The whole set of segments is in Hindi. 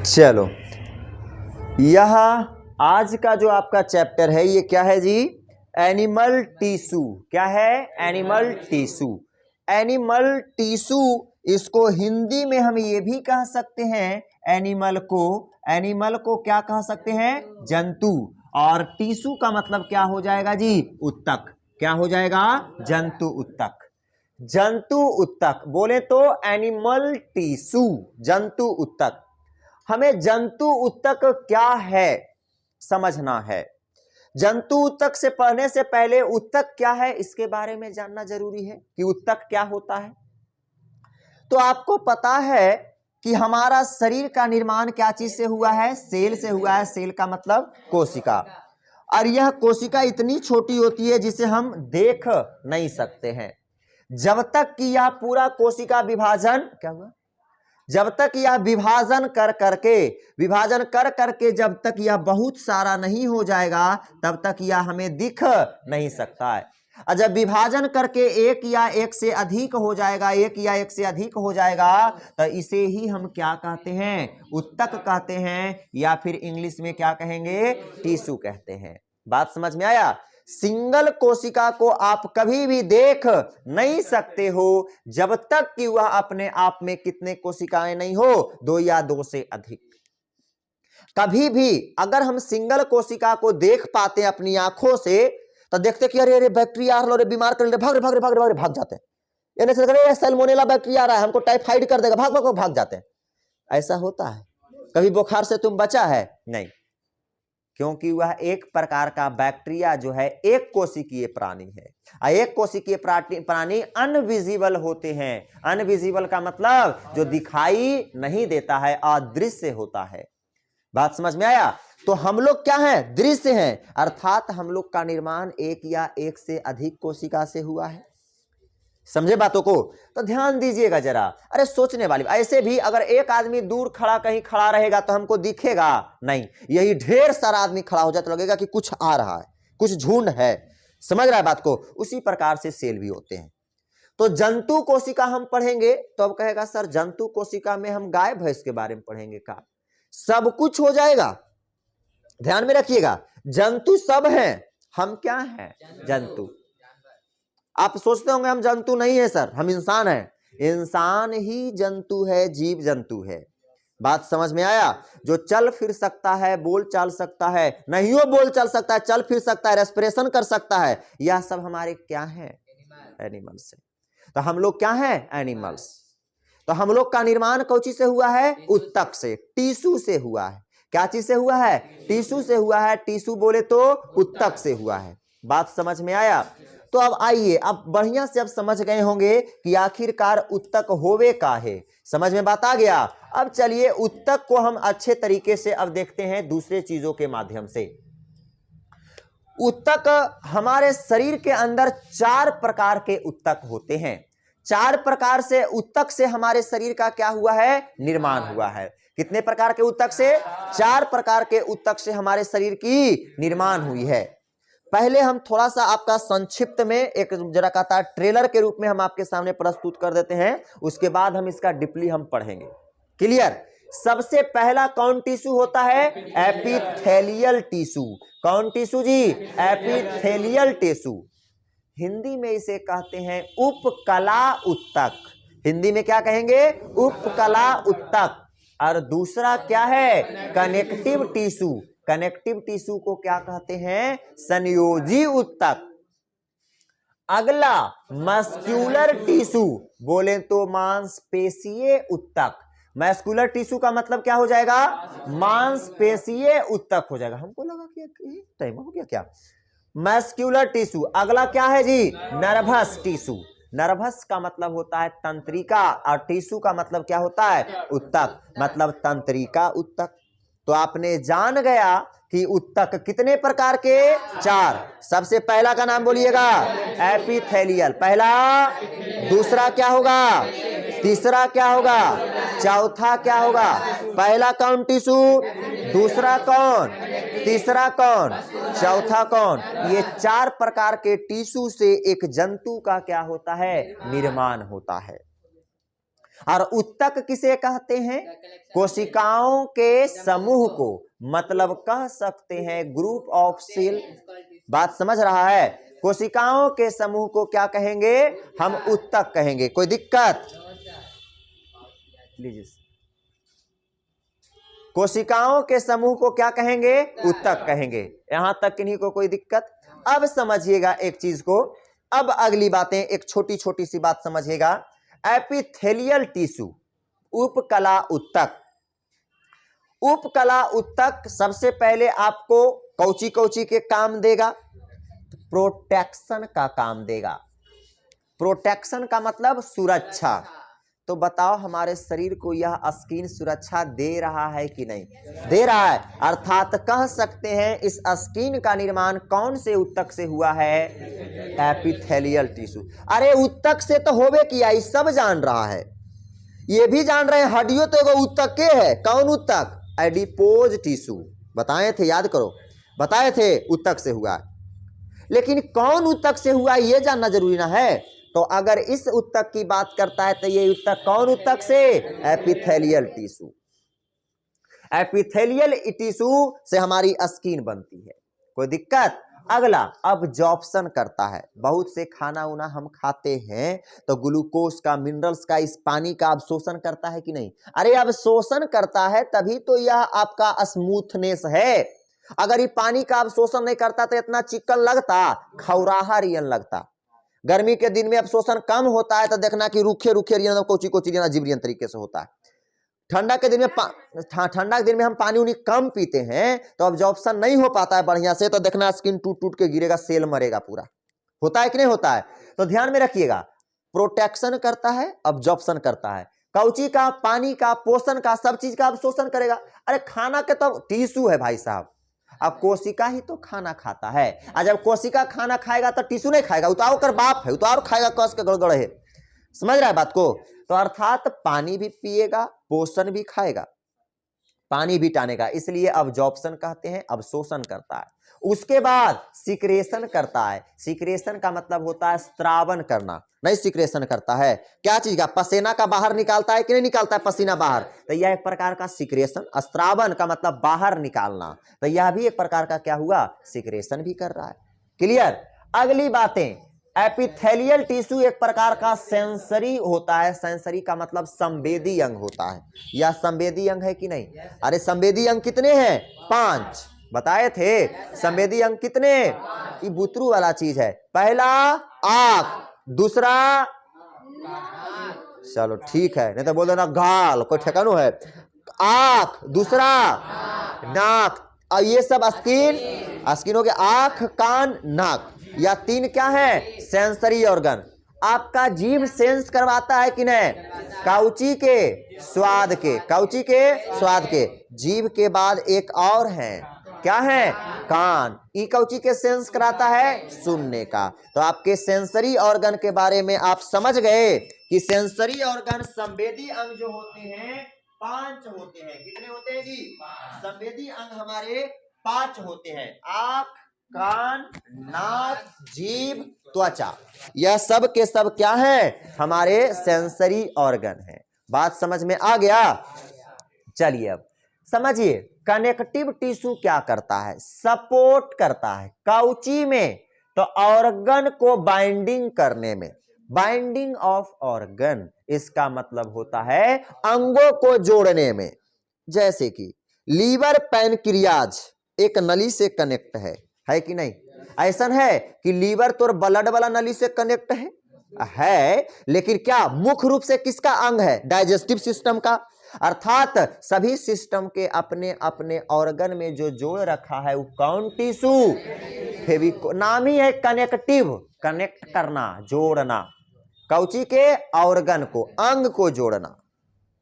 चलो, यह आज का जो आपका चैप्टर है ये क्या है जी? Animal tissue. क्या है? Animal tissue. एनिमल टिश्यू, इसको हिंदी में हम ये भी कह सकते हैं, एनिमल को क्या कह सकते हैं? जंतु। और टिश्यू का मतलब क्या हो जाएगा जी? उत्तक। क्या हो जाएगा? जंतु उत्तक। जंतु उत्तक बोले तो एनिमल टिश्यू, जंतु उत्तक। हमें जंतु उत्तक क्या है समझना है। जंतु उत्तक से पढ़ने से पहले उत्तक क्या है इसके बारे में जानना जरूरी है कि उत्तक क्या होता है। तो आपको पता है कि हमारा शरीर का निर्माण क्या चीज से हुआ है? सेल से हुआ है। सेल का मतलब कोशिका। और यह कोशिका इतनी छोटी होती है जिसे हम देख नहीं सकते हैं। जब तक कि यह पूरा कोशिका विभाजन क्या हुआ? जब तक यह विभाजन कर करके जब तक यह बहुत सारा नहीं हो जाएगा तब तक यह हमें दिख नहीं सकता है। और जब विभाजन करके एक या एक से अधिक हो जाएगा तो इसे ही हम क्या कहते हैं? उत्तक कहते हैं, या फिर इंग्लिश में क्या कहेंगे? टिश्यू कहते हैं। बात समझ में आया? सिंगल कोशिका को आप कभी भी देख नहीं सकते हो जब तक कि वह अपने आप में कितने कोशिकाएं नहीं हो? 2 या 2 से अधिक। कभी भी अगर हम सिंगल कोशिका को देख पाते हैं अपनी आंखों से तो देखते कि अरे बैक्टीरिया आ रहा है, बीमार कर ले, भाग जाते हैं। ये सैल्मोनेला बैक्टीरिया आ रहा है, हमको टाइफाइड कर देगा, भाग जाते हैं। ऐसा होता है? कभी बुखार से तुम बचा है? नहीं, क्योंकि वह एक प्रकार का बैक्टीरिया जो है एक कोशिकीय प्राणी है। एक कोशिकीय प्राणी अनविजिबल होते हैं। अनविजिबल का मतलब जो दिखाई नहीं देता है, अदृश्य होता है। बात समझ में आया? तो हम लोग क्या हैं? दृश्य हैं, अर्थात हम लोग का निर्माण एक या एक से अधिक कोशिका से हुआ है। समझे बातों को? तो ध्यान दीजिएगा जरा। अरे सोचने वाली, ऐसे भी अगर एक आदमी दूर कहीं खड़ा रहेगा तो हमको दिखेगा नहीं। यही ढेर सारा आदमी खड़ा हो जाए तो लगेगा कि कुछ आ रहा है, कुछ झुंड है। समझ रहा है बात को? उसी प्रकार से सेल भी होते हैं। तो जंतु कोशिका हम पढ़ेंगे तो अब कहेगा सर जंतु कोशिका में हम गाय भैंस के बारे में पढ़ेंगे का? सब कुछ हो जाएगा। ध्यान में रखिएगा, जंतु सब हैं, हम क्या हैं? जंतु। आप सोचते होंगे हम जंतु नहीं है सर, हम इंसान हैं। इंसान ही जंतु है, जीव जंतु है। बात समझ में आया? जो चल फिर सकता है, बोल चाल सकता है, नहीं वो बोल चल सकता है, चल फिर सकता है, रेस्पिरेशन कर सकता है, यह सब हमारे क्या है? एनिमल्स है। तो हम लोग क्या है? एनिमल्स। तो हम लोग का निर्माण कौन चीज से हुआ है? उत्तक से, टिश्यू से हुआ है। क्या चीज से हुआ है? टिश्यू से हुआ है। टिश्यू बोले तो उत्तक से हुआ है। बात समझ में आया? तो अब आइए, अब बढ़िया से अब समझ गए होंगे कि आखिरकार उत्तक होवे का है। समझ में बात आ गया? अब चलिए उत्तक को हम अच्छे तरीके से अब देखते हैं दूसरे चीजों के माध्यम से। उत्तक, हमारे शरीर के अंदर 4 प्रकार के उत्तक होते हैं। 4 प्रकार से उत्तक से हमारे शरीर का क्या हुआ है? निर्माण हुआ है। कितने प्रकार के उत्तक से? 4 प्रकार के उत्तक से हमारे शरीर की निर्माण हुई है। पहले हम थोड़ा सा आपका संक्षिप्त में एक जरा कहता ट्रेलर के रूप में हम आपके सामने प्रस्तुत कर देते हैं, उसके बाद हम इसका डीपली हम पढ़ेंगे। क्लियर? सबसे पहला कौन टिश्यू होता है? Epithelial tissue. कौन टिश्यू जी? Epithelial tissue. हिंदी में इसे कहते हैं उपकला उत्तक। हिंदी में क्या कहेंगे? उपकला उत्तक। और दूसरा क्या है? Connective tissue. कनेक्टिव टिश्यू को क्या कहते हैं? संयोजी उत्तक। अगला मस्क्यूलर टिश्यू, बोले तो मांसपेशीय उत्तक। मस्कुलर टिश्यू का मतलब क्या हो जाएगा? मांसपेशीय उत्तक हो जाएगा। हमको लगा कि टाइम हो गया क्या? Muscular tissue. अगला क्या है जी? Nervous tissue. नर्वस का मतलब होता है तंत्रिका, और टिश्यू का मतलब क्या होता है? उत्तक, मतलब तंत्रिका उत्तक। तो आपने जान गया कि उत्तक कितने प्रकार के? 4। सबसे पहला का नाम बोलिएगा एपिथेलियल, पहला। दूसरा क्या होगा? तीसरा क्या होगा? चौथा क्या होगा? पहला कौन टिश्यू? दूसरा कौन? तीसरा कौन? चौथा कौन? ये 4 प्रकार के टिश्यू से एक जंतु का क्या होता है? निर्माण होता है। और उत्तक किसे कहते हैं? कोशिकाओं के समूह को, मतलब कह सकते हैं ग्रुप ऑफ सेल। बात समझ रहा है? कोशिकाओं के समूह को क्या कहेंगे? हम उत्तक कहेंगे। कोई दिक्कत? लीजिए, कोशिकाओं के समूह को क्या कहेंगे? उत्तक कहेंगे। यहां तक किन्हीं को कोई दिक्कत? अब समझिएगा एक चीज को। अब अगली बातें, एक छोटी छोटी सी बात समझिएगा। एपिथेलियल टिश्यू, उपकला उत्तक। उपकला उत्तक सबसे पहले आपको कौची कौची के काम देगा? प्रोटेक्शन का काम देगा। प्रोटेक्शन का मतलब सुरक्षा। तो बताओ हमारे शरीर को यह स्किन सुरक्षा दे रहा है कि नहीं? दे रहा है। अर्थात कह सकते हैं इस स्किन का निर्माण कौन से उत्तक से हुआ है? Epithelial tissue. अरे उत्तक से तो होवे किया, ये सब जान रहा है, ये भी जान रहे हैं हड्डियों तो एगो उत्तक के है। कौन उत्तक? Adipose tissue. बताए थे, याद करो, बताए थे उत्तक से हुआ। लेकिन कौन उत्तक से हुआ ये जानना जरूरी ना है। तो अगर इस उत्तक की बात करता है तो ये उत्तक कौन उत्तक से? Epithelial tissue. एपिथेलियल टिश्यू से हमारी स्किन बनती है। कोई दिक्कत? अगला अब्जॉर्प्शन करता है। बहुत से खाना उना हम खाते हैं तो ग्लूकोज का, मिनरल्स का, इस पानी का अवशोषण करता है कि नहीं? अरे अवशोषण करता है तभी तो यह आपका स्मूथनेस है। अगर ये पानी का अवशोषण नहीं करता तो इतना चिकन लगता, खौराहा रियन लगता। गर्मी के दिन में अवशोषण कम होता है तो देखना कि रूखे रूखे रियन, कोची कोची रियन, अजीब रियन तरीके से होता है। ठंडा के दिन में हम पानी उनी कम पीते हैं तो अब्जॉर्प्शन नहीं हो पाता है बढ़िया से, तो देखना स्किन टूट टूट के गिरेगा, सेल मरेगा पूरा। होता है कि नहीं होता है? तो ध्यान में रखिएगा, प्रोटेक्शन करता है, अब्जॉर्प्शन करता है। कौची का? पानी का, पोषण का, सब चीज का अवशोषण करेगा। अरे खाना के तो टिश्यू है भाई साहब। अब कोशिका ही तो खाना खाता है, और जब कोशिका खाना खाएगा तो टिश्यू नहीं खाएगा, उतारो कर बाप है, उतारो खाएगा, कस के गड़गड़ है। समझ रहा है बात को? तो अर्थात पानी भी पिएगा, पोषण भी खाएगा, पानी भी टानेगा, इसलिए अब्जॉर्प्शन कहते हैं, अवशोषण करता है। उसके बाद सिक्रेशन करता है। सिक्रेशन का मतलब होता है स्त्रावन करना। नहीं सिक्रेशन करता है क्या चीज का? पसीना का बाहर निकालता है कि नहीं निकालता है पसीना बाहर? तो यह एक प्रकार का सिक्रेशन। स्त्रावन का मतलब बाहर निकालना, तो यह भी एक प्रकार का क्या हुआ? सिक्रेशन भी कर रहा है। क्लियर? अगली बातें, एपिथेलियल टिश्यू एक प्रकार का सेंसरी होता है। सेंसरी का मतलब संवेदी अंग होता है। यह संवेदी अंग है कि नहीं? अरे संवेदी अंग कितने हैं? 5 बताए थे। संवेदी अंग कितने? ये बुतरू वाला चीज है। पहला आंख, दूसरा, चलो ठीक है, नहीं तो बोल देना गाल, कोई ठिकानो है। आंख, दूसरा नाक, और ये सब स्किन हो गया। आंख, कान, नाक, या 3 क्या है? Sensory organ. आपका जीभ सेंस करवाता है कि नहीं? काउची के स्वाद के, काउची के स्वाद के। जीभ के बाद एक और है, क्या है? कान। ई काउची के सेंस कराता है? सुनने का। तो आपके सेंसरी ऑर्गन के बारे में आप समझ गए कि सेंसरी ऑर्गन, संवेदी अंग जो होते हैं 5 होते हैं। कितने होते हैं जी? संवेदी अंग हमारे 5 होते हैं। आंख, कान, नाक, जीभ, त्वचा, यह सब के सब क्या है? हमारे सेंसरी ऑर्गन है। बात समझ में आ गया? चलिए अब समझिए, कनेक्टिव टिश्यू क्या करता है? सपोर्ट करता है। काउची में? तो ऑर्गन को बाइंडिंग करने में। बाइंडिंग ऑफ ऑर्गन, इसका मतलब होता है अंगों को जोड़ने में। जैसे कि लीवर पैनक्रियाज एक नली से कनेक्ट है कि नहीं? ऐसा है कि लीवर तो ब्लड वाला नली से कनेक्ट है, लेकिन क्या मुख्य रूप से किसका अंग है? डाइजेस्टिव सिस्टम का। अर्थात सभी सिस्टम के अपने अपने ऑर्गन में जो जोड़ रखा है वो कौन टिश्यू? फेविको। नाम ही है कनेक्टिव, कनेक्ट करना, जोड़ना। कौची के? ऑर्गन को, अंग को जोड़ना।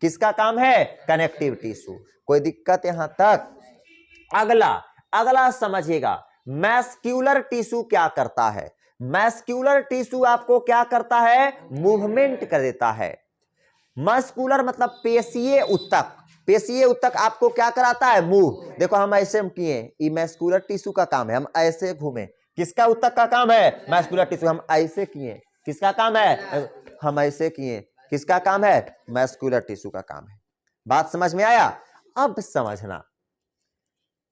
किसका काम है? Connective tissue. कोई दिक्कत यहां तक? अगला समझिएगा, मैस्क्यूलर टिश्यू क्या करता है? मैस्क्यूलर टिश्यू आपको क्या करता है? मूवमेंट कर देता है। मस्कुलर मतलब पेशीय उत्तक। पेशीय उत्तक आपको क्या कराता है? मूव। देखो हम ऐसे किए, ये मैस्कुलर टिश्यू का काम है, हम ऐसे घूमे। किसका उत्तक का काम है? Muscular tissue. हम ऐसे किए, किसका काम है? हम ऐसे किए। किसका काम है? मस्कुलर टिश्यू का काम है। बात समझ में आया? अब समझना,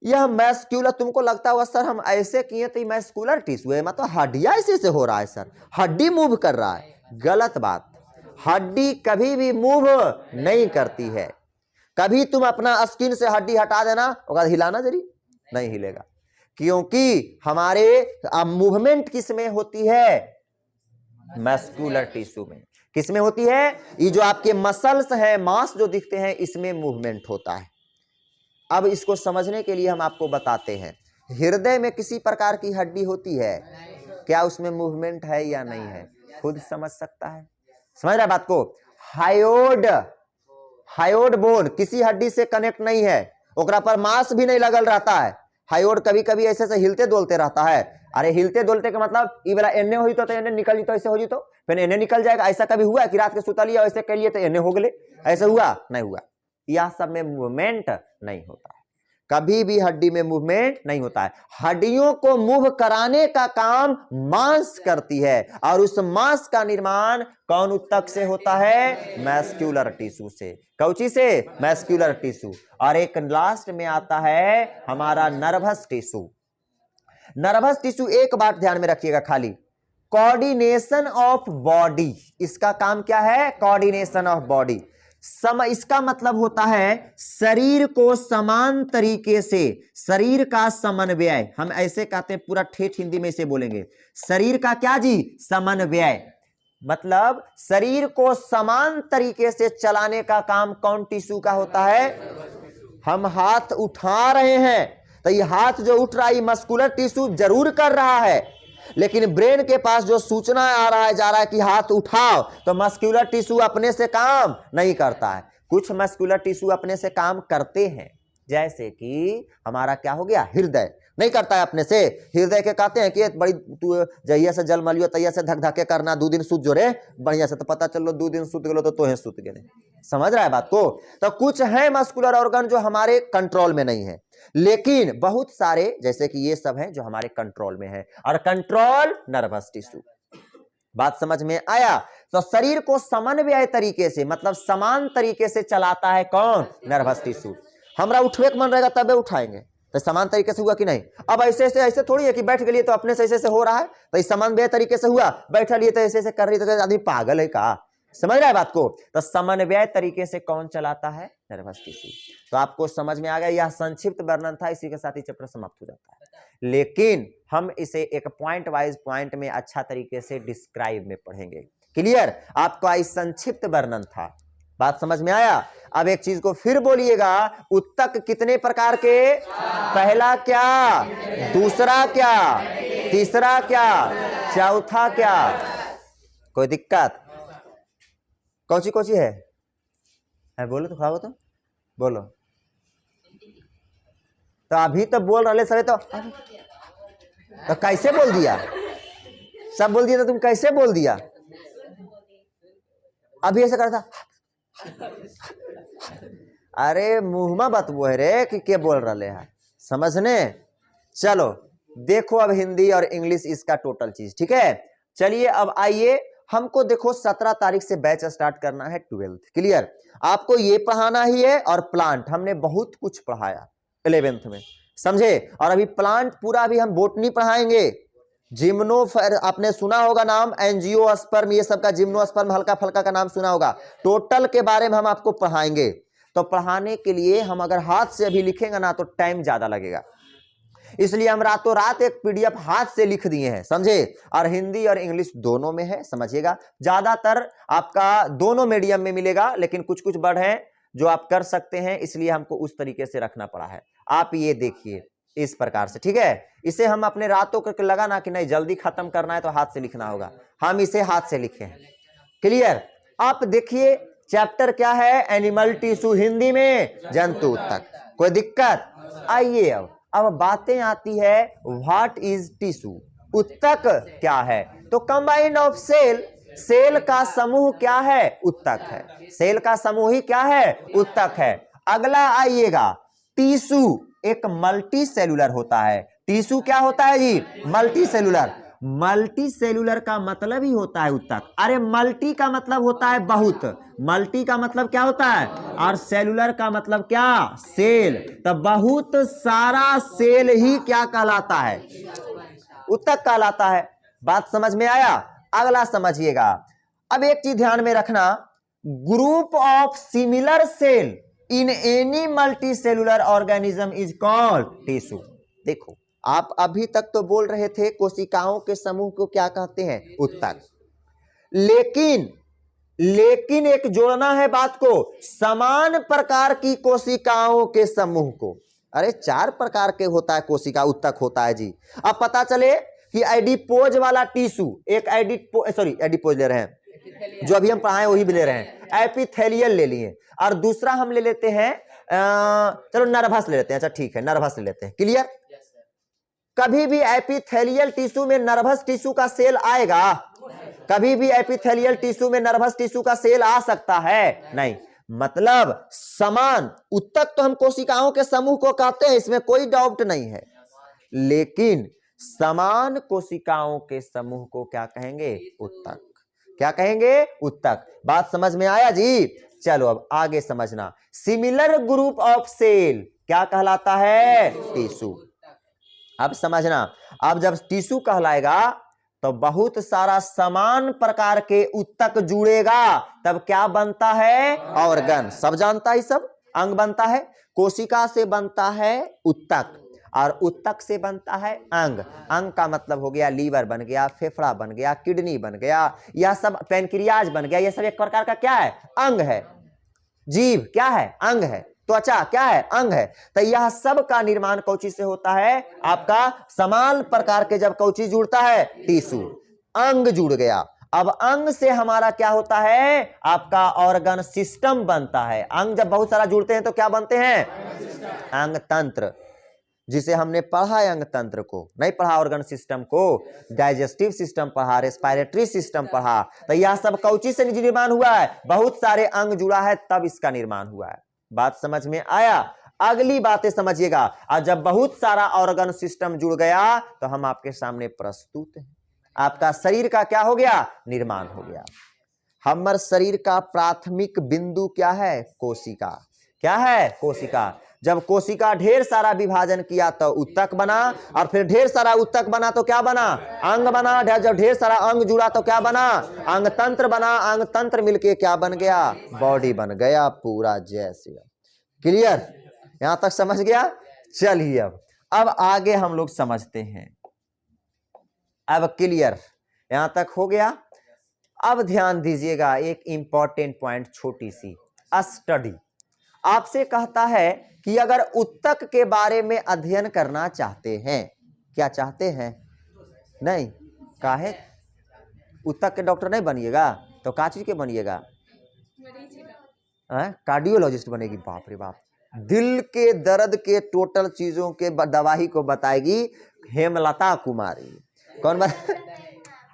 यह मस्कुलर, तुमको लगता होगा सर हम ऐसे किए तो मस्कुलर टिश्यू है, मतलब हड्डियां इसी से हो रहा है सर, हड्डी मूव कर रहा है। गलत बात, हड्डी कभी भी मूव नहीं करती है। कभी तुम अपना स्किन से हड्डी हटा देना, होगा हिलाना जरी नहीं हिलेगा, क्योंकि हमारे मूवमेंट किस में होती है? मस्कुलर टिश्यू में। किस में होती है? ये जो आपके मसल्स हैं, मांस जो दिखते हैं, इसमें मूवमेंट होता है। अब इसको समझने के लिए हम आपको बताते हैं, हृदय में किसी प्रकार की हड्डी होती है क्या? उसमें मूवमेंट है या नहीं है? खुद समझ सकता है। समझ रहा है बात को? हायोड बोन किसी हड्डी से कनेक्ट नहीं है, ओकरा पर मांस भी नहीं लगल रहता है। हायोड कभी कभी ऐसे से हिलते डोलते रहता है। अरे हिलते डोलते का मतलब ये वाला एने हुई तो एने निकल जी तो ऐसे हो जी तो फिर एने निकल जाएगा। ऐसा कभी हुआ कि रात के सुता लिया ऐसे कर लिए तो एने हो गए? ऐसे हुआ? नहीं हुआ। यह सब में मूवमेंट नहीं होता है, कभी भी हड्डी में मूवमेंट नहीं होता है। हड्डियों को मूव कराने का काम मांस करती है, और उस मांस का निर्माण कौन ऊतक से होता है? मस्कुलर टिश्यू से। कौची से? Muscular tissue. और एक लास्ट में आता है हमारा नर्वस टिश्यू। नर्वस टिश्यू, एक बात ध्यान में रखिएगा खाली, कोऑर्डिनेशन ऑफ बॉडी, इसका काम क्या है? Coordination of body. इसका मतलब होता है शरीर को समान तरीके से, शरीर का समन्वय, हम ऐसे कहते हैं, पूरा ठेठ हिंदी में इसे बोलेंगे, शरीर का क्या जी? समन्वय। मतलब शरीर को समान तरीके से चलाने का काम कौन टिश्यू का होता है? हम हाथ उठा रहे हैं तो ये हाथ जो उठ रहा है मस्कुलर टिश्यू जरूर कर रहा है, लेकिन ब्रेन के पास जो सूचना आ रहा है, जा रहा है कि हाथ उठाओ, तो मस्कुलर टिश्यू अपने से काम नहीं करता है। कुछ मस्कुलर टिश्यू अपने से काम करते हैं, जैसे कि हमारा क्या हो गया? हृदय नहीं करता है अपने से। हृदय के कहते हैं कि बड़ी तू जहिया से जल मलियो तैया से धक धके करना, 2 दिन सूत जो रे बढ़िया से, तो पता चलो 2 दिन सूत गलो तो तोहे सूत गए। समझ रहा है बात को? तो कुछ है मस्कुलर ऑर्गन जो हमारे कंट्रोल में नहीं है, लेकिन बहुत सारे जैसे कि ये सब हैं जो हमारे कंट्रोल में है, और कंट्रोल नर्वस टिश्यू। बात समझ में आया? तो शरीर को समन्वय तरीके से, मतलब समान तरीके से चलाता है कौन? Nervous tissue. हमरा उठवे के मन रहेगा तबे उठाएंगे, तो समान तरीके से हुआ कि नहीं? अब ऐसे थोड़ी है कि बैठ गए तो अपने से ऐसे हो रहा है, तो समन्वय तरीके से हुआ। बैठा लिए तो ऐसे कर रही, तो आदमी पागल है का? समझ रहा है बात को? तो समन्वय तरीके से कौन चलाता है? Nervous tissue. तो आपको समझ में आ गया? यह संक्षिप्त वर्णन था, इसी के साथ ही चैप्टर समाप्त हो जाता है, लेकिन हम इसे एक पॉइंट वाइज पॉइंट में अच्छा तरीके से डिस्क्राइब में पढ़ेंगे। क्लियर? आपका इस संक्षिप्त वर्णन था। बात समझ में आया? अब एक चीज को फिर बोलिएगा, उत्तक कितने प्रकार के? पहला क्या? दूसरा क्या? तीसरा क्या? चौथा क्या? कोई दिक्कत? कौची कौची है? बोलो तो, खाओ तो बोलो। तो अभी तो बोल रहे सर, तो कैसे बोल दिया? सब बोल दिया तो तुम कैसे बोल दिया? अभी ऐसा करता। अरे मुंह में बात वो है रे कि क्या बोल रहे हैं, समझने? चलो देखो अब हिंदी और इंग्लिश इसका टोटल चीज, ठीक है? चलिए अब आइए, हमको देखो 17 तारीख से बैच स्टार्ट करना है 12th। क्लियर? आपको ये पढ़ाना ही है, और प्लांट हमने बहुत कुछ पढ़ाया 11th में, समझे? और अभी प्लांट पूरा भी हम बोटनी पढ़ाएंगे। जिम्नोफर आपने सुना होगा नाम, एंजियोस्पर्म, ये सब का जिम्नोस्पर्म हल्का फल्का का नाम सुना होगा। टोटल के बारे में हम आपको पढ़ाएंगे। तो पढ़ाने के लिए हम अगर हाथ से अभी लिखेंगे ना तो टाइम ज्यादा लगेगा, इसलिए हम रातों रात एक पीडीएफ हाथ से लिख दिए हैं, समझे? और हिंदी और इंग्लिश दोनों में है, समझिएगा। ज्यादातर आपका दोनों मीडियम में मिलेगा, लेकिन कुछ कुछ वर्ड हैं जो आप कर सकते हैं, इसलिए हमको उस तरीके से रखना पड़ा है। आप ये देखिए इस प्रकार से, ठीक है? इसे हम अपने रातों करके लगा ना कि नहीं जल्दी खत्म करना है तो हाथ से लिखना होगा, हम इसे हाथ से लिखे हैं। क्लियर? आप देखिए चैप्टर क्या है? एनिमल टिश्यू, हिंदी में जंतु ऊतक। कोई दिक्कत? आइए अब बातें आती है, व्हाट इज टिश्यू? ऊतक क्या है? तो कंबाइंड ऑफ सेल, सेल का समूह क्या है? ऊतक है। सेल का समूह ही क्या है? ऊतक है। अगला आइएगा, टिश्यू एक मल्टी सेलुलर होता है। टिश्यू क्या होता है जी? Multicellular. मल्टी सेलुलर का मतलब ही होता है उत्तक। अरे मल्टी का मतलब होता है बहुत, मल्टी का मतलब क्या होता है, और सेलुलर का मतलब क्या, सेल। तो बहुत सारा सेल ही क्या कहलाता है, उत्तक कहलाता है। बात समझ में आया। अगला समझिएगा। अब एक चीज ध्यान में रखना, group of similar cell in any multicellular organism is called tissue. देखो आप अभी तक तो बोल रहे थे कोशिकाओं के समूह को क्या कहते हैं, उत्तक। लेकिन एक जोड़ना है बात को, समान प्रकार की कोशिकाओं के समूह को। अरे 4 प्रकार के होता है कोशिका, उत्तक होता है जी। अब पता चले कि एडिपोज वाला टिश्यू, एक एडिपोज ले रहे हैं, जो अभी हम पढ़ाए वही भी ले रहे हैं, एपिथेलियल ले लिए, और दूसरा हम ले लेते हैं चलो नर्वस ले लेते हैं। अच्छा ठीक है, नर्वस ले लेते हैं। क्लियर। कभी भी एपिथेलियल टिश्यू में नर्वस टिश्यू का सेल आएगा, कभी भी एपिथेलियल टिश्यू में नर्वस टिश्यू का सेल आ सकता है नहीं। मतलब समान उत्तक तो हम कोशिकाओं के समूह को कहते हैं, इसमें कोई डाउट नहीं है, लेकिन समान कोशिकाओं के समूह को क्या कहेंगे, उत्तक। क्या कहेंगे, उत्तक। बात समझ में आया जी। चलो अब आगे समझना, सिमिलर ग्रुप ऑफ सेल क्या कहलाता है, टिश्यू। अब समझना, अब जब टिश्यू कहलाएगा तो बहुत सारा समान प्रकार के उत्तक जुड़ेगा, तब क्या बनता है, ऑर्गन। सब जानता है, सब अंग बनता है। कोशिका से बनता है उत्तक, और उत्तक से बनता है अंग। अंग का मतलब हो गया लीवर बन गया, फेफड़ा बन गया, किडनी बन गया, यह सब पैनक्रियाज बन गया, यह सब एक प्रकार का क्या है, अंग है। जीभ क्या है, अंग है। त्वचा क्या है, अंग है। तो यह सब का निर्माण कौची से होता है, आपका समान प्रकार के जब कौची जुड़ता है, टिश्यू, अंग जुड़ गया। अब अंग से हमारा क्या होता है, आपका ऑर्गन सिस्टम बनता है। अंग जब बहुत सारा जुड़ते हैं तो क्या बनते हैं, अंग तंत्र, जिसे हमने पढ़ा है अंग तंत्र को, नहीं पढ़ा ऑर्गन सिस्टम को, डाइजेस्टिव सिस्टम पढ़ा, रेस्पिरेटरी सिस्टम पढ़ा। तो यह सब कौची से निर्माण हुआ है, बहुत सारे अंग जुड़ा है तब इसका निर्माण हुआ है। बात समझ में आया। अगली बातें समझिएगा। और जब बहुत सारा ऑर्गन सिस्टम जुड़ गया तो हम आपके सामने प्रस्तुत हैं, आपका शरीर का क्या हो गया, निर्माण हो गया। हमारे शरीर का प्राथमिक बिंदु क्या है, कोशिका। क्या है, कोशिका। जब कोशिका ढेर सारा विभाजन किया तो उत्तक बना, और फिर ढेर सारा उत्तक बना तो क्या बना, अंग बना। जब ढेर सारा अंग जुड़ा तो क्या बना, अंग तंत्र बना। अंग तंत्र मिलके क्या बन गया, बॉडी बन गया पूरा जैसे। क्लियर, यहां तक समझ गया। चलिए अब आगे हम लोग समझते हैं। अब क्लियर, यहां तक हो गया। अब ध्यान दीजिएगा, एक इंपॉर्टेंट पॉइंट, छोटी सी स्टडी। आपसे कहता है कि अगर उत्तक के बारे में अध्ययन करना चाहते हैं, क्या चाहते हैं, नहीं काहे, उत्तक के डॉक्टर नहीं बनिएगा तो का चीज के बनिएगा, कार्डियोलॉजिस्ट बनेगी। बाप रे बाप, दिल के दर्द के टोटल चीजों के दवाई को बताएगी हेमलता कुमारी। कौन बात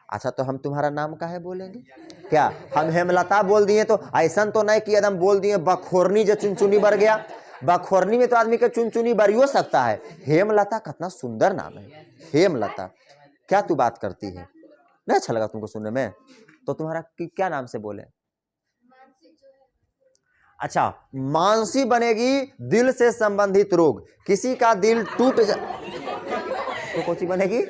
अच्छा, तो हम तुम्हारा नाम काहे बोलेंगे, क्या हम हेमलता बोल दिए तो ऐसा तो नहीं कि एकदम बोल दिए बखोरनी जो चुनचुनी बर गया। बखोरनी में तो आदमी के चुनचुनी बरियो सकता है, हेमलता कितना सुंदर नाम है, हेमलता। क्या तू बात करती है, नहीं अच्छा लगा तुमको सुनने में, तो तुम्हारा क्या नाम से बोले, अच्छा मानसी बनेगी, दिल से संबंधित रोग, किसी का दिल टूट जा तो कौन सी बनेगी,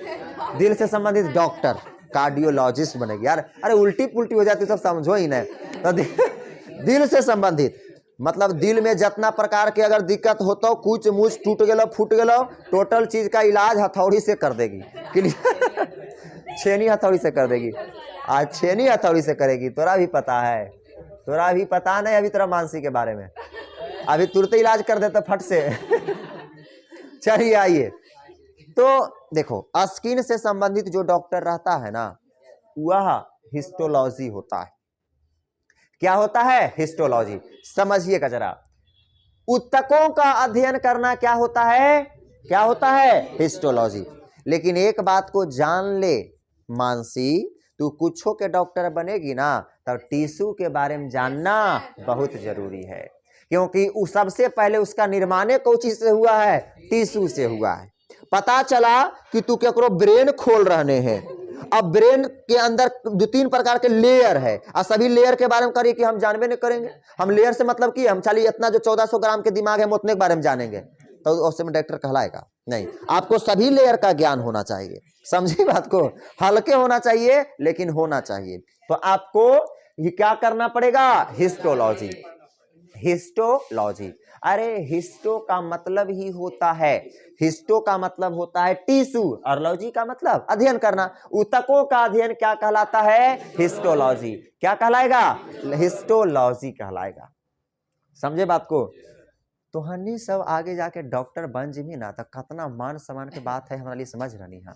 दिल से संबंधित डॉक्टर, कार्डियोलॉजिस्ट बनेगी। यार अरे उल्टी पुल्टी हो जाती सब समझो ही नहीं। तो दिल से संबंधित मतलब दिल में जितना प्रकार के अगर दिक्कत होता, कुछ मुझ टूट गलो फूट गलो, टोटल चीज का इलाज हथौड़ी से कर देगी। क्लियर, छेनी हथौड़ी से कर देगी। आज छेनी हथौड़ी से करेगी, तोरा भी पता है, तोरा भी पता नहीं अभी तेरा मानसी के बारे में, अभी तुरंत इलाज कर देता फट से। चलिए आइए, तो देखो स्किन से संबंधित जो डॉक्टर रहता है ना, वह हिस्टोलॉजी होता है। क्या होता है, हिस्टोलॉजी। समझिएगा जरा, उत्तकों का अध्ययन करना क्या होता है, क्या होता है, हिस्टोलॉजी। लेकिन एक बात को जान ले मानसी, तू कुछों के डॉक्टर बनेगी ना, तब टिश्यू के बारे में जानना बहुत जरूरी है, क्योंकि सबसे पहले उसका निर्माण कौन चीज से हुआ है, टिश्यू से हुआ है। पता चला कि तू केकरो ब्रेन खोल रहने हैं अब ब्रेन के अंदर 2-3 प्रकार के लेयर है और सभी लेयर के बारे में करिए कि हम जानबे नहीं करेंगे। हम लेयर से मतलब कि हम खाली इतना जो 1400 ग्राम के दिमाग है हम उतने के बारे में जानेंगे तो उससे में डॉक्टर कहलाएगा नहीं। आपको सभी लेयर का ज्ञान होना चाहिए, समझिए बात को, हल्के होना चाहिए लेकिन होना चाहिए। तो आपको ये क्या करना पड़ेगा, हिस्टोलॉजी। हिस्टोलॉजी, अरे हिस्टो का मतलब ही होता है, हिस्टो का मतलब होता है टिश्यू और लॉजी का मतलब अध्ययन करना। ऊतकों का अध्ययन क्या कहलाता है, हिस्टोलॉजी। क्या कहलाएगा, हिस्टोलॉजी कहलाएगा। समझे बात को। तो हनी सब आगे जाके डॉक्टर बन जिमी ना तो कितना मान सम्मान के बात है हमारे लिए, समझ रही है,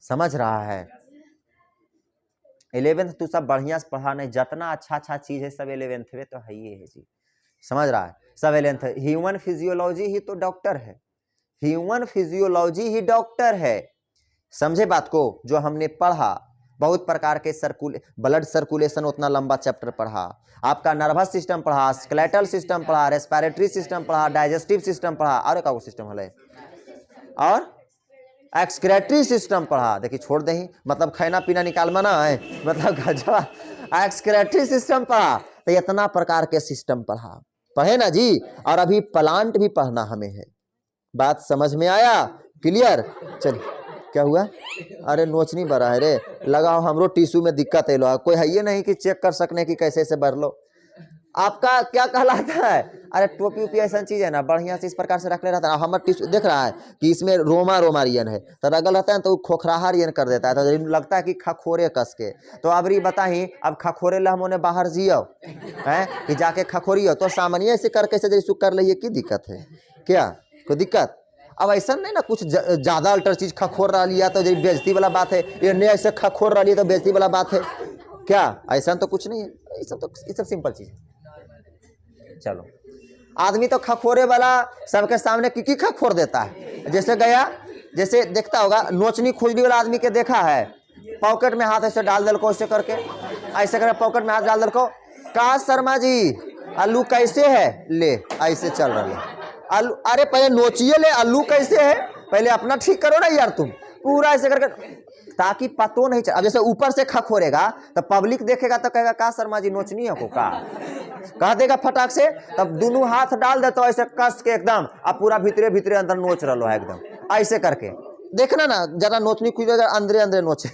समझ रहा है। 11th तू सब बढ़िया से पढ़ा नहीं, जितना अच्छा चीज है सब 11th में तो है ही है जी, समझ रहा है, सब 11th। ह्यूमन फिजियोलॉजी ही तो डॉक्टर है, ह्यूमन फिजियोलॉजी ही डॉक्टर है, समझे बात को। जो हमने पढ़ा बहुत प्रकार के ब्लड सर्कुलेशन, उतना लंबा चैप्टर पढ़ा, आपका नर्वस सिस्टम पढ़ा, स्केलेटल सिस्टम पढ़ा, रेस्पिरेटरी सिस्टम पढ़ा, डाइजेस्टिव सिस्टम पढ़ा, और एक सिस्टम है और एक्सक्रेटरी सिस्टम पढ़ा। देखिए छोड़ दही मतलब खाना पीना निकाल मना है, मतलब गजवा। एक्सक्रेटरी सिस्टम पढ़ा तो इतना प्रकार के सिस्टम पढ़े ना जी। और अभी प्लांट भी पढ़ना हमें है, बात समझ में आया, क्लियर। चलिए क्या हुआ, अरे नोचनी बड़ा है रे, लगाओ हमरो टिश्यू में दिक्कत है, लो कोई है ये नहीं कि चेक कर सकने की कैसे से भर लो। आपका क्या कहलाता है, अरे टोपी उपी ऐसा चीज है ना बढ़िया से इस प्रकार से रख ले रहता है। हमारा टिश्यू देख रहा है कि इसमें रोमा रियन है तो रगल रहता है तो खोखराहा रियन कर देता है, तो लगता है कि खखोरे कस के। तो अब री बताही, अब खखोरे ला हमने बाहर जियो है कि जाके खखोरियो तो सामान्य ऐसे कर कैसे जैसे कर लिये, की दिक्कत है क्या, कोई दिक्कत। अब ऐसा नहीं ना कुछ ज्यादा अल्टर चीज खखोर रहा लिया तो बेइज्जती वाला बात है, ये नहीं ऐसे खखोर रहा लिया तो बेइज्जती वाला बात है क्या, ऐसा तो कुछ नहीं है। ये सब सिंपल चीज है। चलो आदमी तो खखोरे वाला सबके सामने की खखोर देता है, जैसे गया, जैसे देखता होगा नोचनी खुजली वाला आदमी के देखा है, पॉकेट में हाथ ऐसे डाल दलको, ऐसे करके ऐसे करके पॉकेट में हाथ डाल दलको, का शर्मा जी आलू कैसे है, ले ऐसे चल रहा है आलू, अरे पहले नोचिए ले आलू कैसे है, पहले अपना ठीक करो ना यार, तुम पूरा ऐसे करके ताकि पतो नहीं चल। अब जैसे ऊपर से खखोरेगा तो पब्लिक देखेगा तो कहेगा का शर्मा जी नोचनी है को का, कह देगा फटाक से, तब दोनों हाथ डाल देता ऐसे कस के एकदम, अब पूरा भीतरे भीतरे अंदर नोच रहा है एकदम ऐसे करके, देखना ना जरा नोचनी खुलेगा अंदरे अंदरे नोचे।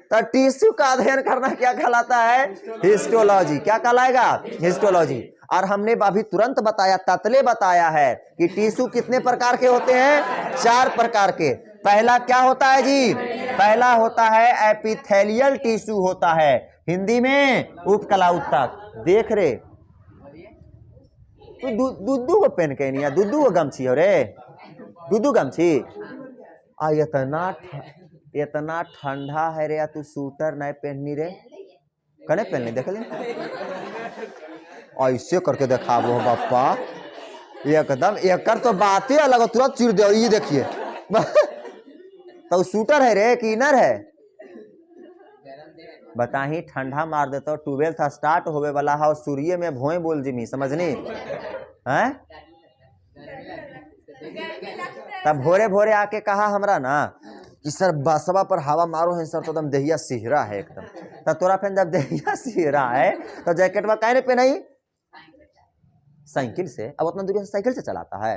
तो टिश्यू का अध्ययन करना क्या कहलाता है, हिस्टोलॉजी। क्या कहलाएगा, हिस्टोलॉजी। और हमने अभी तुरंत बताया, ततले बताया है कि टिश्यू कितने प्रकार के होते हैं, 4 प्रकार के। पहला क्या होता है जी, पहला होता है एपिथेलियल टिश्यू होता है, हिंदी में उपकला ऊतक। देख रे तू दूधू को पेन के नहीं, दूधू को गमछी हो रे, दूधू गमछी आ इतना ठंडा है रे, तू सूटर नहीं पहननी रे, कने पहननी देख ले, ऐसे करके देखा वो बापा एकदम, एक तो बातें अलग, तुरंत चिर दे। ये देखिए तो सूटर है रे कि इनर है, बताही ठंडा मार देता हो। 12th स्टार्ट होवे वाला है और सूर्य में भोए बोल जिमी, समझनी है। तब भोरे भोरे आके कहा हमरा ना कि सर बसवा पर हवा मारो है सर, तो एकदम देहिया सिहरा है एकदम। तो तोरा फिर जब देहिया सिहरा है तो जैकेट में काहे नहीं पहनाई, साइकिल से। अब उतना दूरी से साइकिल से चलाता है,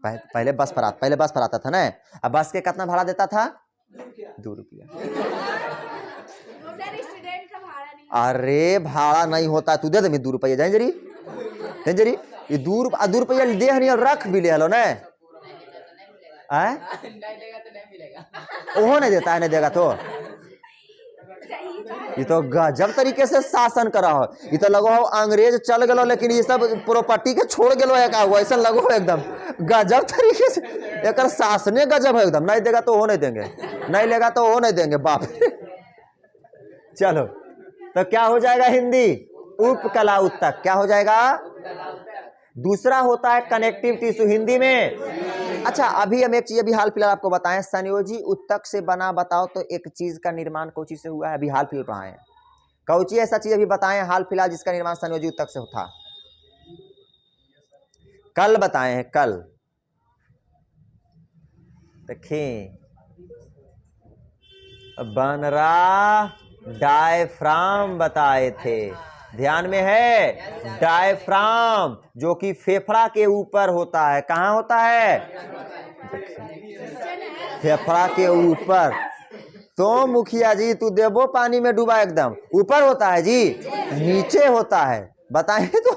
पहले बस पर आता था ना। अब बस के कितना भाड़ा देता था, 2 रुपया। अरे भाड़ा नहीं होता, तू दे दे 2 रुपया जरी ये 2 रुपया दे नहीं और रख भी ले हलो ना, ओहो नहीं देता है, नहीं देगा तो ये तो गजब तरीके से शासन करा हो। ये तो लगो हो अंग्रेज चल गलो लेकिन ये सब प्रॉपर्टी के छोड़ गलो है का, ऐसा लगो हो एकदम गजब तरीके से, एक शासने गजब है एकदम। नहीं देगा तो वो नहीं देंगे, नहीं लेगा तो वो नहीं देंगे, बाप। चलो तो क्या हो जाएगा हिंदी, उपकला ऊतक। क्या हो जाएगा, दूसरा होता है कनेक्टिव टिश्यू, हिंदी में। अच्छा अभी हम एक चीज अभी हाल फिलहाल आपको बताएं, संयोजी ऊतक से बना बताओ तो एक चीज का निर्माण कौची से हुआ है, अभी हाल फिलहाल पढ़ाए हैं, कौची ऐसा चीज अभी बताएं हाल फिलहाल जिसका निर्माण संयोजी ऊतक से था, कल बताए हैं, कल देखें, बनरा डायफ्राम बताए थे, ध्यान में है, डायफ्राम जो कि फेफड़ा के ऊपर होता है। कहाँ होता है? फेफड़ा के ऊपर। तो मुखिया जी तू देवो पानी में डूबा, एकदम ऊपर होता है जी, नीचे होता है। बताएं तो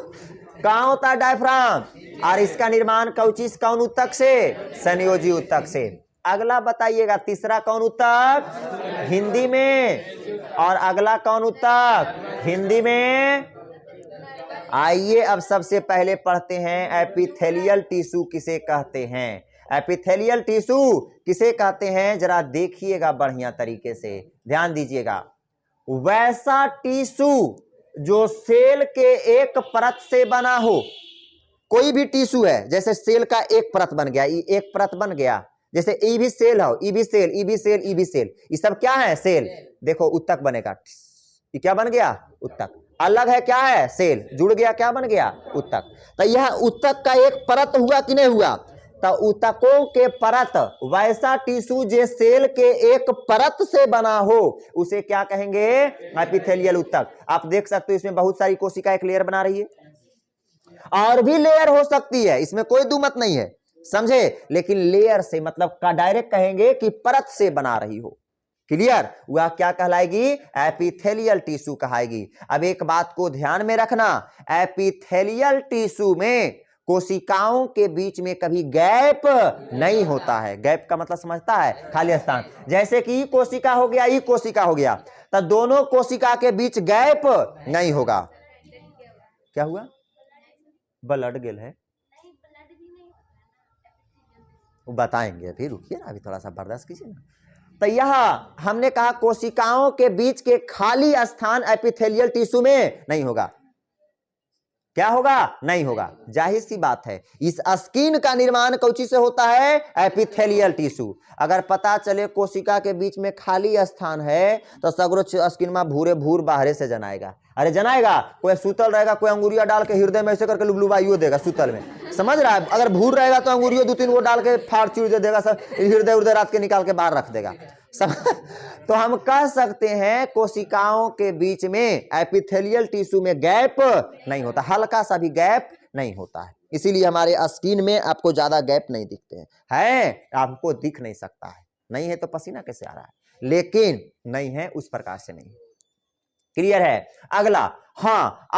कहाँ होता है डायफ्राम? और इसका निर्माण कौचिस कौन ऊतक से? संयोजी ऊतक से। अगला बताइएगा, तीसरा कौन ऊतक? हिंदी में। और अगला कौन ऊतक? हिंदी में। आइए अब सबसे पहले पढ़ते हैं एपिथेलियल टिश्यू किसे कहते हैं। एपिथेलियल टिश्यू किसे कहते हैं जरा देखिएगा बढ़िया तरीके से, ध्यान दीजिएगा। वैसा टिश्यू जो सेल के एक परत से बना हो। कोई भी टिश्यू है, जैसे सेल का एक परत बन गया, एक परत बन गया, जैसे ई भी सेल हो, ई भी सेल, ई भी सेल, ई भी सेल, ये सब क्या है? सेल। देखो उत्तक बनेगा, ये क्या बन गया? उत्तक। अलग है क्या है? सेल। जुड़ गया, क्या बन गया? उत्तक। तो यह उत्तक का एक परत हुआ कि नहीं हुआ? तो उत्तकों के परत, वैसा टिश्यू जो सेल के एक परत से बना हो उसे क्या कहेंगे? एपिथेलियल उत्तक। आप देख सकते हो इसमें बहुत सारी कोशिका एक लेयर बना रही है, और भी लेयर हो सकती है, इसमें कोई दुमत नहीं है, समझे? लेकिन लेयर से मतलब का डायरेक्ट कहेंगे कि परत से बना रही हो। क्लियर? वह क्या कहलाएगी? एपिथेलियल टिश्यू कहाएगी। अब एक बात को ध्यान में रखना, एपिथेलियल टिश्यू में कोशिकाओं के बीच में कभी गैप नहीं होता है। गैप का मतलब समझता है? खाली स्थान। जैसे कि कोशिका हो गया, ई कोशिका हो गया, तो दोनों कोशिका के बीच गैप नहीं होगा। क्या हुआ? ब्लड गेल है, वो बताएंगे अभी, रुकिए ना, अभी थोड़ा सा बर्दाश्त कीजिए ना। तो यह हमने कहा कोशिकाओं के बीच के खाली स्थान एपिथेलियल टिश्यू में नहीं होगा। क्या होगा? नहीं होगा। जाहिर सी बात है, इस स्किन का निर्माण कौची से होता है? Epithelial tissue. अगर पता चले कोशिका के बीच में खाली स्थान है तो सगरो स्किन में भूरे भूर बाहरे से जनाएगा। अरे जनाएगा, कोई सूतल रहेगा, कोई अंगुरिया डाल के हृदय में ऐसे करके लुबलुबाइयो देगा सूतल में, समझ रहा है? अगर भूर रहेगा तो अंगुरियो 2-3 वो डाल के फाड़ चूड़ दे देगा, सब हृदय रात के निकाल के बाहर रख देगा। तो हम कह सकते हैं कोशिकाओं के बीच में एपिथेलियल टिश्यू में गैप नहीं होता, हल्का सा भी गैप नहीं होता है। इसीलिए हमारे स्किन में आपको ज्यादा गैप नहीं दिखते हैं, आपको दिख नहीं सकता है। नहीं है तो पसीना कैसे आ रहा है, लेकिन नहीं है उस प्रकार से नहीं। क्लियर है? अगला, हाँ,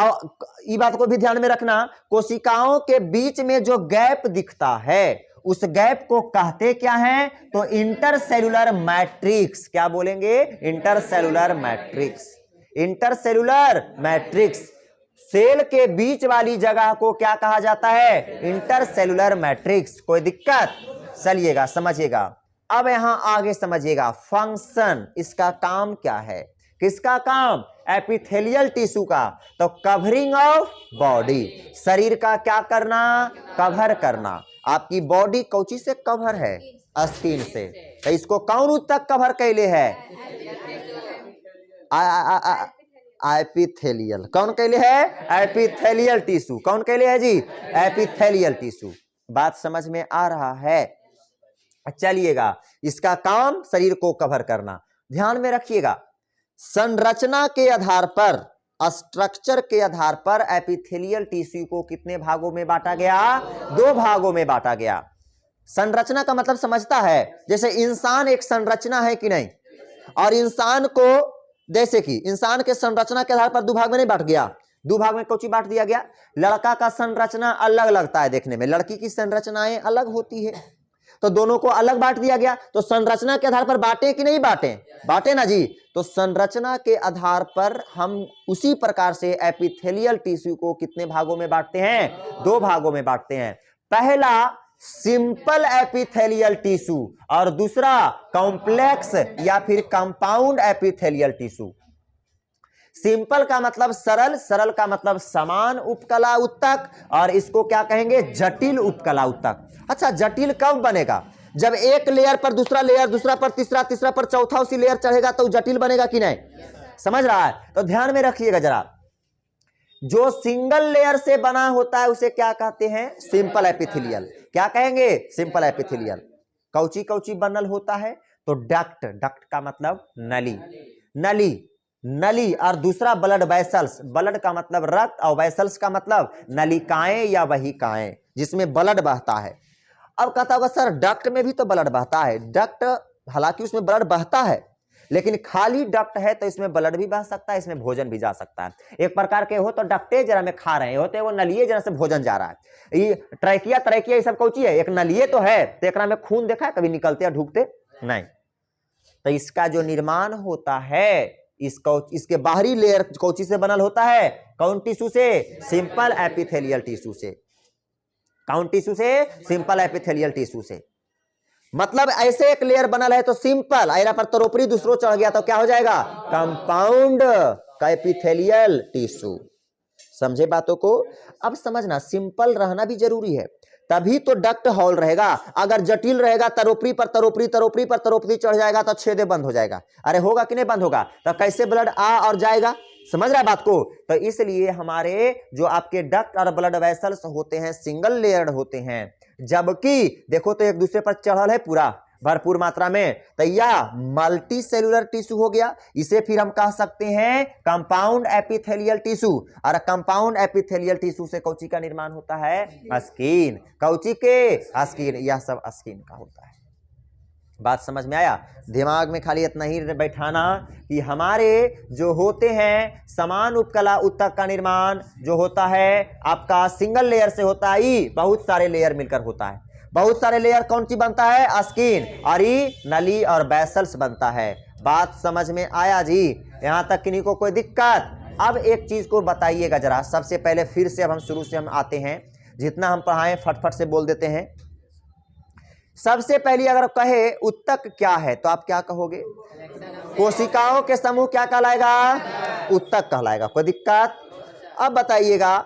ये बात को भी ध्यान में रखना, कोशिकाओं के बीच में जो गैप दिखता है उस गैप को कहते क्या है? तो इंटरसेलुलर मैट्रिक्स। क्या बोलेंगे? Intercellular matrix. Intercellular matrix, cell के बीच वाली जगह को क्या कहा जाता है? Intercellular matrix. कोई दिक्कत? चलिएगा, समझिएगा। अब यहां आगे समझिएगा फंक्शन, इसका काम क्या है? किसका काम? एपिथेलियल टिश्यू का। तो कवरिंग ऑफ बॉडी, शरीर का क्या करना? कवर करना। आपकी बॉडी कौची से कवर है? स्किन से। तो इसको कौन ऊतक कवर कैले है? एपिथेलियल। कौन कैले है? Epithelial tissue. कौन कैले है जी? Epithelial tissue. बात समझ में आ रहा है? चलिएगा, इसका काम शरीर को कवर करना। ध्यान में रखिएगा, संरचना के आधार पर, स्ट्रक्चर के आधार पर एपिथेलियल टिश्यू को कितने भागों में बांटा गया? 2 भागों में बांटा गया। संरचना का मतलब समझता है? जैसे इंसान एक संरचना है कि नहीं, और इंसान को जैसे कि इंसान के संरचना के आधार पर 2 भाग में नहीं बांट गया। 2 भाग में कौची बांट दिया गया? लड़का का संरचना अलग लगता है देखने में, लड़की की संरचनाएं अलग होती है, तो दोनों को अलग बांट दिया गया। तो संरचना के आधार पर बांटे कि नहीं बांटे? बांटे ना जी। तो संरचना के आधार पर हम उसी प्रकार से एपिथेलियल टिश्यू को कितने भागों में बांटते हैं? 2 भागों में बांटते हैं। पहला सिंपल एपिथेलियल टिश्यू और दूसरा कॉम्प्लेक्स या फिर कंपाउंड एपिथेलियल टिश्यू। सिंपल का मतलब सरल, सरल का मतलब समान उपकला ऊतक, और इसको क्या कहेंगे? जटिल उपकला ऊतक। अच्छा, जटिल कब बनेगा? जब एक लेयर पर दूसरा लेयर, दूसरा पर तीसरा, तीसरा पर चौथा उसी लेयर चढ़ेगा तो जटिल बनेगा कि नहीं? समझ रहा है? तो ध्यान में रखिएगा जरा, जो सिंगल लेयर से बना होता है उसे क्या कहते हैं? Simple epithelial. क्या कहेंगे? Simple epithelial. कौची कौची बनल होता है, तो डक्ट, डक्ट का मतलब नली, नली, नली, और दूसरा ब्लड वेसल्स, ब्लड का मतलब रक्त और वेसल्स का मतलब नलिकाएं या वहिकाएं जिसमें ब्लड बहता है। अब कहता होगा सर डक्ट में भी तो ब्लड बहता है। डक्ट हालांकि उसमें ब्लड बहता है, लेकिन खाली डक्ट है तो इसमें ब्लड भी बह सकता है, इसमें भोजन भी जा सकता है। एक प्रकार के हो तो डक्टे जरा में खा रहे हैं, होते वो नलिये जरा से भोजन जा रहा है। ये ट्रैकिया ट्रैकिया ये सब कौची है, एक नलिये तो है, तो एकरा में खून देखा है कभी निकलते या ढूकते नहीं। तो इसका जो निर्माण होता है इसके बाहरी लेयर कौची से बनल होता है, कौन टिश्यू से, सिंपल एपिथेलियल टिश्यू से, कौन टिश्यू से, सिंपल एपिथेलियल टिश्यू से। मतलब ऐसे एक लेयर बनल है तो सिंपल, आयरा पर तरोपरी दूसरो चढ़ गया तो क्या हो जाएगा, कंपाउंड एपिथेलियल टिश्यू। समझे बातों को? अब समझना सिंपल रहना भी जरूरी है, तभी तो डक्ट हॉल रहेगा। अगर जटिल रहेगा, तरोपरी पर तरोपरी तरोपरी पर तरोपरी चढ़ जाएगा तो छेदे बंद हो जाएगा। अरे होगा कि नहीं बंद होगा, तो कैसे ब्लड आ और जाएगा? समझ रहा है बात को? तो इसलिए हमारे जो आपके डक्ट और ब्लड वेसल्स होते हैं सिंगल लेयर्ड होते हैं, जबकि देखो तो एक दूसरे पर चढ़ल है पूरा भरपूर मात्रा में, तो यह मल्टी सेलुलर टिश्यू हो गया। इसे फिर हम कह सकते हैं कंपाउंड एपिथेलियल टिश्यू। और कंपाउंड एपिथेलियल टिश्यू से कौची का निर्माण होता है, स्किन, कौची के, स्किन, यह सब स्किन का होता है। बात समझ में आया? दिमाग में खाली इतना ही बैठाना कि हमारे जो होते हैं समान उपकला उत्तक का निर्माण जो होता है आपका सिंगल लेयर से होता है, बहुत सारे लेयर मिलकर होता है। बहुत सारे लेयर कौन सी बनता है, स्किन, और ये नली और वेसल्स बनता है। बात समझ में आया जी? यहां तक किन्हीं को कोई दिक्कत? अब एक चीज को बताइएगा जरा, सबसे पहले फिर से अब हम शुरू से हम आते हैं, जितना हम पढ़ाएं फटफट से बोल देते हैं। सबसे पहले अगर कहे उत्तक क्या है तो आप क्या कहोगे? कोशिकाओं के समूह क्या कहलाएगा, उत्तक कहलाएगा। कोई दिक्कत? अब बताइएगा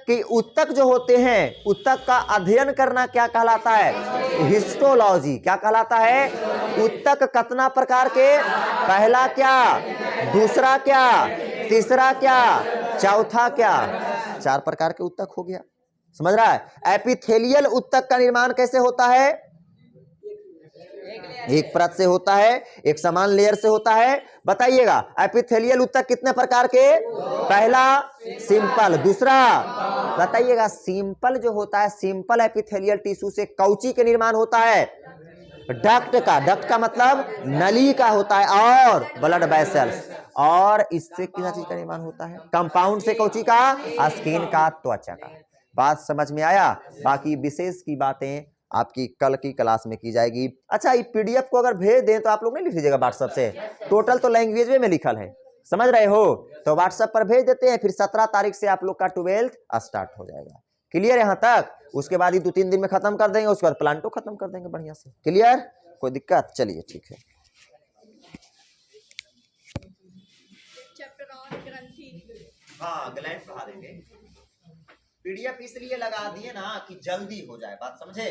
कि उत्तक जो होते हैं, उत्तक का अध्ययन करना क्या कहलाता है, हिस्टोलॉजी। क्या कहलाता है? उत्तक कितना प्रकार के, पहला क्या, दूसरा क्या, तीसरा क्या, चौथा क्या, 4 प्रकार के उत्तक हो गया। समझ रहा है? एपिथेलियल उत्तक का निर्माण कैसे होता है, एक परत से होता है, एक समान लेयर से होता है। बताइएगा एपिथेलियल उत्तक कितने प्रकार के, पहला सिंपल, दूसरा बताइएगा सिंपल जो होता है सिंपल एपिथेलियल टिश्यू से कौची के निर्माण होता है, डक्ट का, डक्ट का मतलब नली का होता है, और ब्लड वेसल्स, और इससे किस चीज का निर्माण होता है, कंपाउंड से कौची का, स्किन का, त्वचा का। बात समझ में आया? बाकी विशेष की बातें आपकी कल की क्लास में की जाएगी। अच्छा, ये पीडीएफ को अगर भेज दें तो आप लोग नहीं लिख लीजिएगा व्हाट्सएप से, टोटल तो लैंग्वेज में लिखल है, समझ रहे हो? तो व्हाट्सएप पर भेज देते हैं, फिर 17 तारीख से आप लोग का 12th स्टार्ट हो जाएगा। क्लियर यहां तक? उसके बाद ही 2-3 दिन में खत्म कर देंगे, उसके बाद प्लांटो खत्म कर देंगे बढ़िया से। क्लियर? कोई दिक्कत? चलिए ठीक है। हाँ, ग्लैंड पढ़ा देंगे। पीडीएफ इसलिए लगा दिए ना कि जल्दी हो जाए, बात समझे?